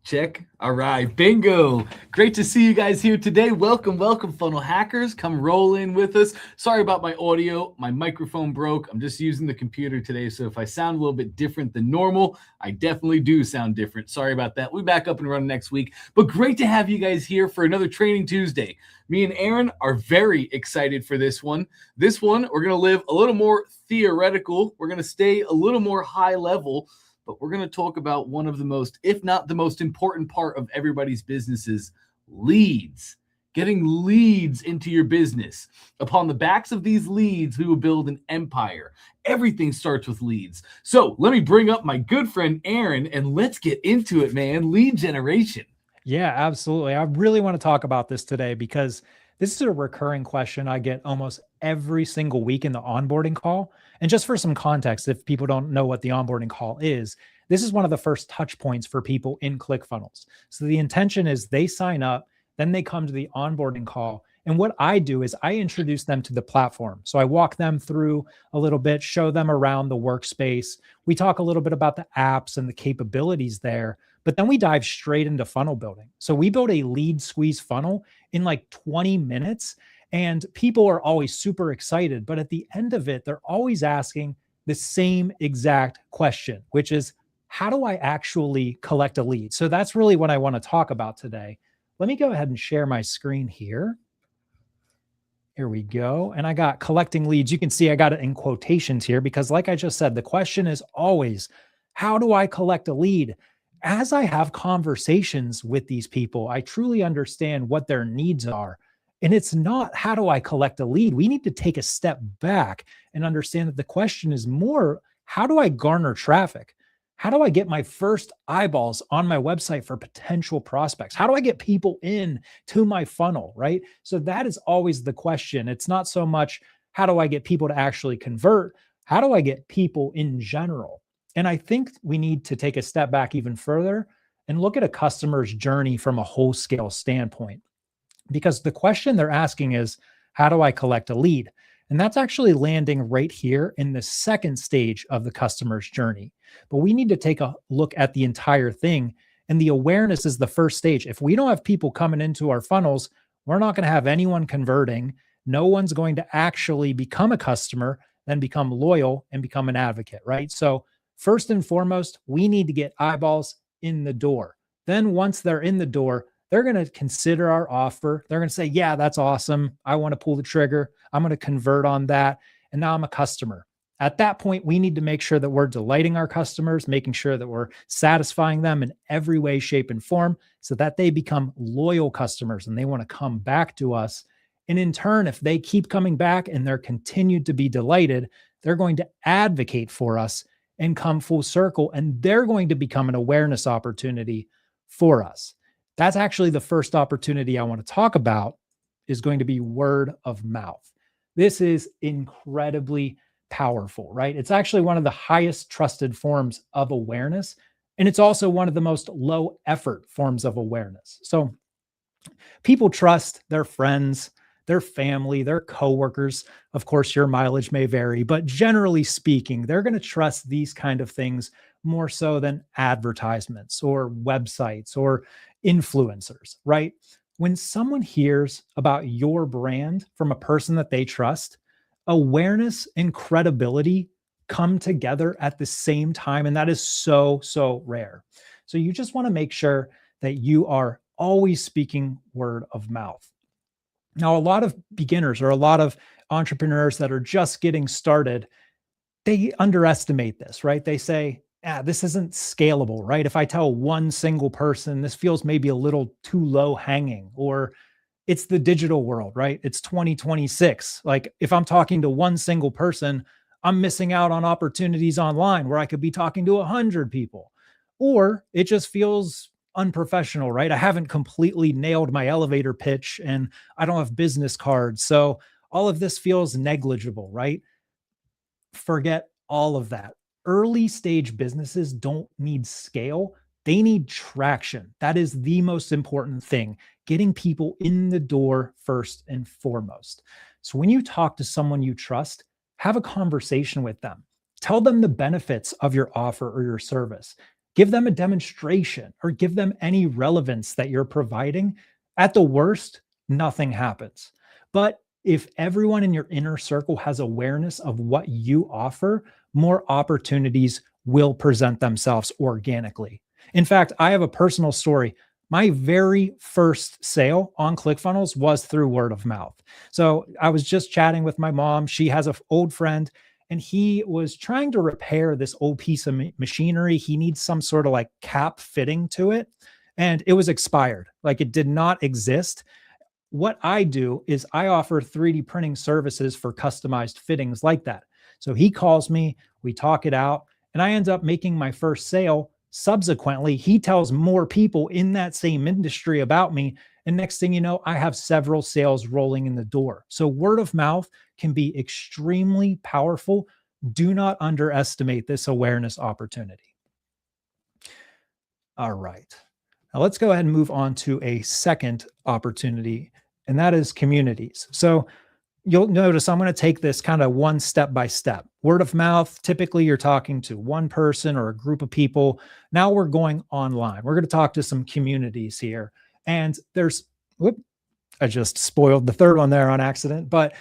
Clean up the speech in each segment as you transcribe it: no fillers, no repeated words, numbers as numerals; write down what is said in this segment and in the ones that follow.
Check. All right. Bingo. Great to see you guys here today. Welcome, funnel hackers. Come roll in with us. Sorry about my audio. My microphone broke. I'm just using the computer today. So if I sound a little bit different than normal, I definitely do sound different. Sorry about that. We'll be back up and running next week. But great to have you guys here for another Training Tuesday. Me and Aaron are very excited for this one. This one, we're going to live a little more theoretical. We're going to stay a little more high level, but we're going to talk about one of the most, if not the most important part of everybody's businesses, leads. Getting leads into your business. Upon the backs of these leads, we will build an empire. Everything starts with leads. So let me bring up my good friend Aaron and let's get into it, man. Lead generation. Yeah, absolutely. I really want to talk about this today because this is a recurring question I get almost every single week in the onboarding call. And just for some context, if people don't know what the onboarding call is, this is one of the first touch points for people in ClickFunnels. So the intention is they sign up, then they come to the onboarding call. And what I do is I introduce them to the platform. So I walk them through a little bit, show them around the workspace. We talk a little bit about the apps and the capabilities there, but then we dive straight into funnel building. So we build a lead squeeze funnel in like 20 minutes, and people are always super excited. But at the end of it, they're always asking the same exact question, which is, how do I actually collect a lead? So that's really what I want to talk about today. Let me go ahead and share my screen here. Here we go. And I got collecting leads. You can see I got it in quotations here because, like I just said, the question is always, how do I collect a lead? As I have conversations with these people, I truly understand what their needs are. And it's not, how do I collect a lead? We need to take a step back and understand that the question is more, how do I garner traffic? How do I get my first eyeballs on my website for potential prospects? How do I get people in to my funnel, right? So that is always the question. It's not so much, how do I get people to actually convert? How do I get people in general? And I think we need to take a step back even further and look at a customer's journey from a whole scale standpoint. Because the question they're asking is, how do I collect a lead? And that's actually landing right here in the second stage of the customer's journey. But we need to take a look at the entire thing. And the awareness is the first stage. If we don't have people coming into our funnels, we're not going to have anyone converting. No one's going to actually become a customer, then become loyal and become an advocate, right? So first and foremost, we need to get eyeballs in the door. Then once they're in the door, they're going to consider our offer. They're going to say, yeah, that's awesome. I want to pull the trigger. I'm going to convert on that. And now I'm a customer. At that point, we need to make sure that we're delighting our customers, making sure that we're satisfying them in every way, shape, and form so that they become loyal customers and they want to come back to us. And in turn, if they keep coming back and they're continued to be delighted, they're going to advocate for us and come full circle. And they're going to become an awareness opportunity for us. That's actually the first opportunity I want to talk about, is going to be word of mouth. This is incredibly powerful, right? It's actually one of the highest trusted forms of awareness. And it's also one of the most low effort forms of awareness. So people trust their friends, their family, their coworkers. Of course, your mileage may vary, but generally speaking, they're going to trust these kind of things more so than advertisements or websites or influencers, right? When someone hears about your brand from a person that they trust, awareness and credibility come together at the same time. And that is so, so rare. So you just want to make sure that you are always speaking word of mouth. Now, a lot of beginners or a lot of entrepreneurs that are just getting started, they underestimate this, right? They say, this isn't scalable, right? If I tell one single person, this feels maybe a little too low hanging, or it's the digital world, right? It's 2026. Like if I'm talking to one single person, I'm missing out on opportunities online where I could be talking to 100 people. Or it just feels unprofessional, right? I haven't completely nailed my elevator pitch and I don't have business cards. So all of this feels negligible, right? Forget all of that. Early stage businesses don't need scale. They need traction. That is the most important thing, getting people in the door first and foremost. So when you talk to someone you trust, have a conversation with them. Tell them the benefits of your offer or your service. Give them a demonstration or give them any relevance that you're providing. At the worst, nothing happens. But if everyone in your inner circle has awareness of what you offer, more opportunities will present themselves organically. In fact, I have a personal story. My very first sale on ClickFunnels was through word of mouth. So I was just chatting with my mom. She has an old friend, and he was trying to repair this old piece of machinery. He needs some sort of like cap fitting to it, and it was expired. Like it did not exist. What I do is I offer 3D printing services for customized fittings like that. So he calls me, we talk it out, and I end up making my first sale. Subsequently, he tells more people in that same industry about me. And next thing you know, I have several sales rolling in the door. So word of mouth can be extremely powerful. Do not underestimate this awareness opportunity. All right. Now let's go ahead and move on to a second opportunity, and that is communities. So you'll notice I'm going to take this kind of one step by step. Word of mouth, typically you're talking to one person or a group of people. Now we're going online. We're going to talk to some communities here. And I just spoiled the third one there on accident. But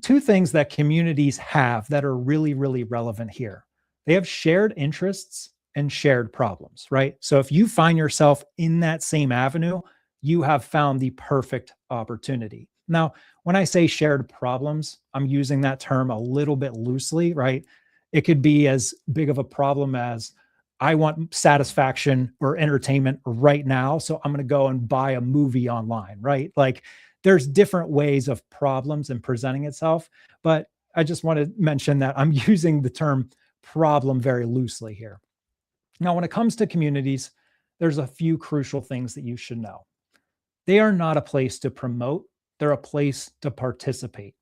two things that communities have that are really, really relevant here. They have shared interests and shared problems, right? So if you find yourself in that same avenue, you have found the perfect opportunity. Now, when I say shared problems, I'm using that term a little bit loosely, right? It could be as big of a problem as I want satisfaction or entertainment right now, so I'm going to go and buy a movie online, right? Like there's different ways of problems and presenting itself, but I just want to mention that I'm using the term problem very loosely here. Now, when it comes to communities, there's a few crucial things that you should know. They are not a place to promote. They're a place to participate.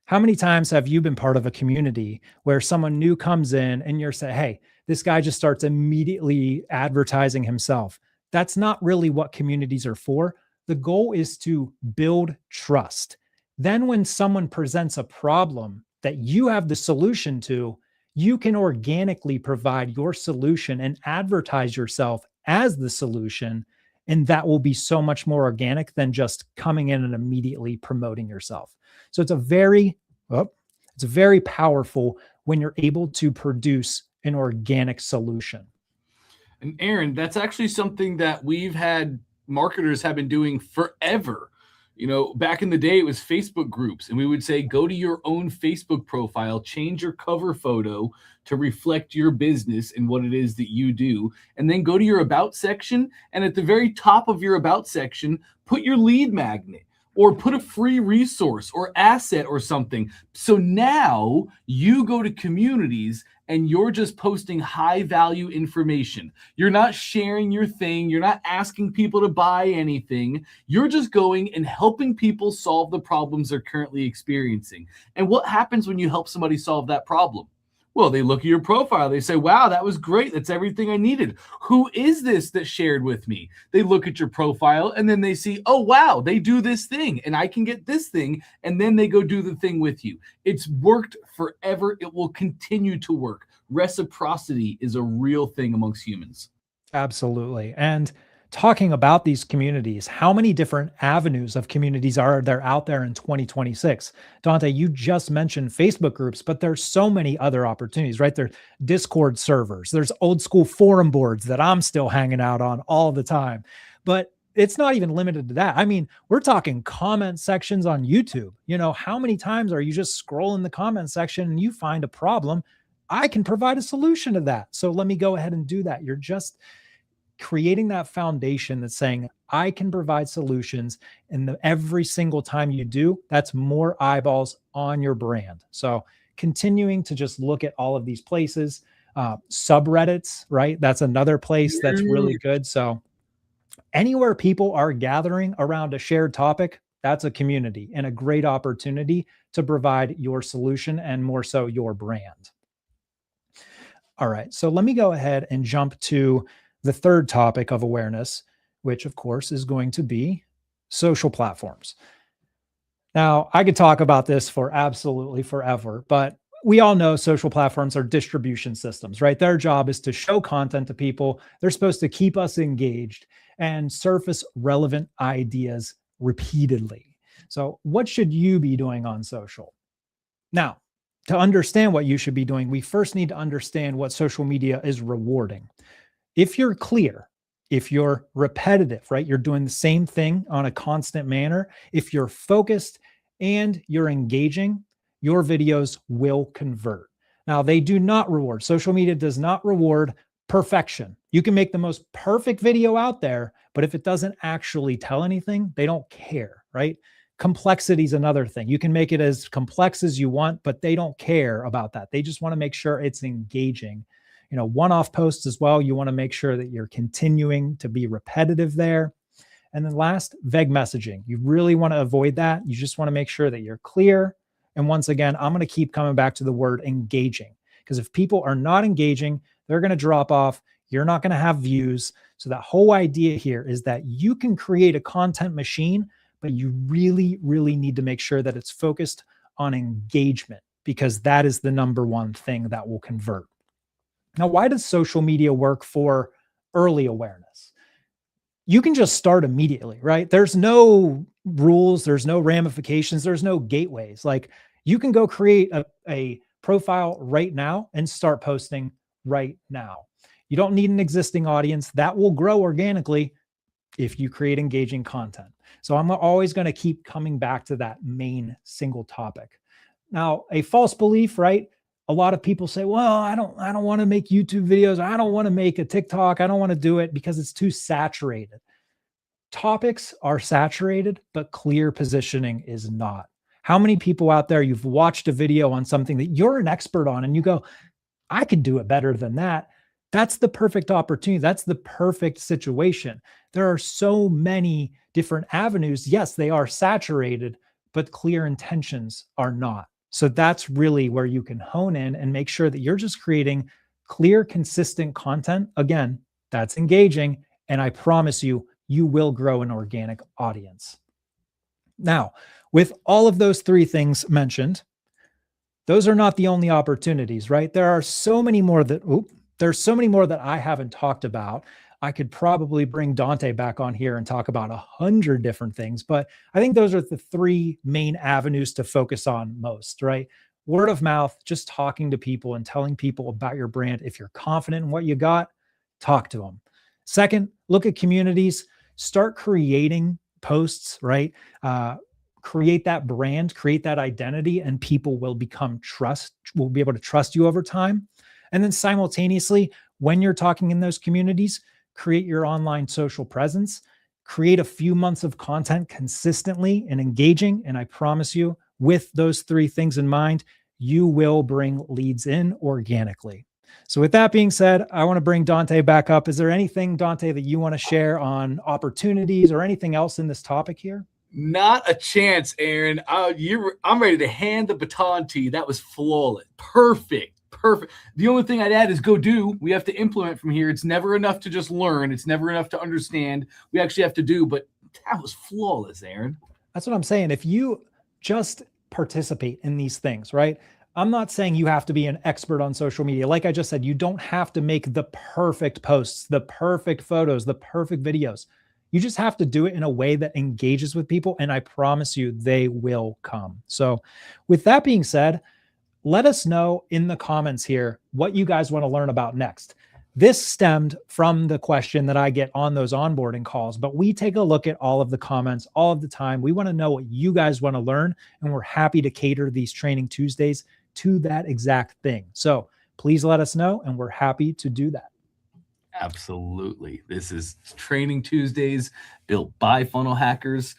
How many times have you been part of a community where someone new comes in and you're saying, hey, this guy just starts immediately advertising himself? That's not really what communities are for. The goal is to build trust. Then when someone presents a problem that you have the solution to, you can organically provide your solution and advertise yourself as the solution. And that will be so much more organic than just coming in and immediately promoting yourself. So it's very powerful when you're able to produce an organic solution. And Aaron, that's actually something that we've had marketers have been doing forever. You know, back in the day, it was Facebook groups, and we would say, go to your own Facebook profile, change your cover photo to reflect your business and what it is that you do, and then go to your about section. And at the very top of your about section, put your lead magnet or put a free resource or asset or something. So now you go to communities and you're just posting high value information. You're not sharing your thing. You're not asking people to buy anything. You're just going and helping people solve the problems they're currently experiencing. And what happens when you help somebody solve that problem? Well, they look at your profile. They say, wow, that was great. That's everything I needed. Who is this that shared with me? They look at your profile and then they see, oh, wow, they do this thing and I can get this thing. And then they go do the thing with you. It's worked forever. It will continue to work. Reciprocity is a real thing amongst humans. Absolutely. And talking about these communities, how many different avenues of communities are there out there in 2026? Dante, you just mentioned Facebook groups, but there's so many other opportunities, right? There's Discord servers, there's old school forum boards that I'm still hanging out on all the time. But it's not even limited to that. I mean, we're talking comment sections on YouTube. You know, how many times are you just scrolling the comment section and you find a problem? I can provide a solution to that. So let me go ahead and do that. You're just creating that foundation that's saying, I can provide solutions. And every single time you do, that's more eyeballs on your brand. So continuing to just look at all of these places, subreddits, right? That's another place that's really good. So anywhere people are gathering around a shared topic, that's a community and a great opportunity to provide your solution and more so your brand. All right, so let me go ahead and jump to the third topic of awareness, which of course is going to be social platforms. Now, I could talk about this for absolutely forever, but we all know social platforms are distribution systems, right? Their job is to show content to people. They're supposed to keep us engaged and surface relevant ideas repeatedly. So, what should you be doing on social? Now, to understand what you should be doing, we first need to understand what social media is rewarding. If you're clear, if you're repetitive, right? You're doing the same thing on a constant manner. If you're focused and you're engaging, your videos will convert. Now, they do not reward, social media does not reward perfection. You can make the most perfect video out there, but if it doesn't actually tell anything, they don't care, right? Complexity is another thing. You can make it as complex as you want, but they don't care about that. They just want to make sure it's engaging. One-off posts as well. You want to make sure that you're continuing to be repetitive there. And then last, vague messaging. You really want to avoid that. You just want to make sure that you're clear. And once again, I'm going to keep coming back to the word engaging, because if people are not engaging, they're going to drop off. You're not going to have views. So that whole idea here is that you can create a content machine, but you really, really need to make sure that it's focused on engagement, because that is the number one thing that will convert. Now, why does social media work for early awareness? You can just start immediately, right? There's no rules, there's no ramifications, there's no gateways. Like, you can go create a profile right now and start posting right now. You don't need an existing audience. That will grow organically if you create engaging content. So I'm always going to keep coming back to that main single topic. Now, a false belief, right? A lot of people say, well, I don't want to make YouTube videos. I don't want to make a TikTok. I don't want to do it because it's too saturated. Topics are saturated, but clear positioning is not. How many people out there, you've watched a video on something that you're an expert on and you go, I could do it better than that. That's the perfect opportunity. That's the perfect situation. There are so many different avenues. Yes, they are saturated, but clear intentions are not. So that's really where you can hone in and make sure that you're just creating clear, consistent content. Again, that's engaging. And I promise you, you will grow an organic audience. Now, with all of those three things mentioned, those are not the only opportunities, right? There are so many more that, there's so many more that I haven't talked about. I could probably bring Dante back on here and talk about 100 different things, but I think those are the three main avenues to focus on most, right? Word of mouth, just talking to people and telling people about your brand. If you're confident in what you got, talk to them. Second, look at communities, start creating posts, right? Create that brand, create that identity, and people will be able to trust you over time. And then simultaneously, when you're talking in those communities, create your online social presence, create a few months of content consistently and engaging. And I promise you, with those three things in mind, you will bring leads in organically. So with that being said, I want to bring Dante back up. Is there anything, Dante, that you want to share on opportunities or anything else in this topic here? Not a chance, Aaron. I'm ready to hand the baton to you. That was flawless. Perfect. The only thing I'd add is go do. We have to implement from here. It's never enough to just learn. It's never enough to understand. We actually have to do, but that was flawless, Aaron. That's what I'm saying. If you just participate in these things, right? I'm not saying you have to be an expert on social media. Like I just said, you don't have to make the perfect posts, the perfect photos, the perfect videos. You just have to do it in a way that engages with people. And I promise you, they will come. So with that being said, let us know in the comments here what you guys want to learn about next. This stemmed from the question that I get on those onboarding calls, but we take a look at all of the comments all of the time. We want to know what you guys want to learn, and we're happy to cater these Training Tuesdays to that exact thing. So please let us know, and we're happy to do that. Absolutely. This is Training Tuesdays built by funnel hackers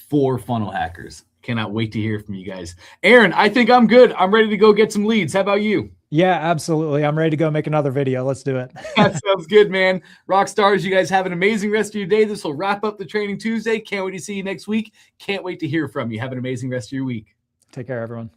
for funnel hackers. Cannot wait to hear from you guys. Aaron, I think I'm good. I'm ready to go get some leads. How about you? Yeah, absolutely. I'm ready to go make another video. Let's do it. That sounds good, man. Rock stars, you guys have an amazing rest of your day. This will wrap up the Training Tuesday. Can't wait to see you next week. Can't wait to hear from you. Have an amazing rest of your week. Take care, everyone.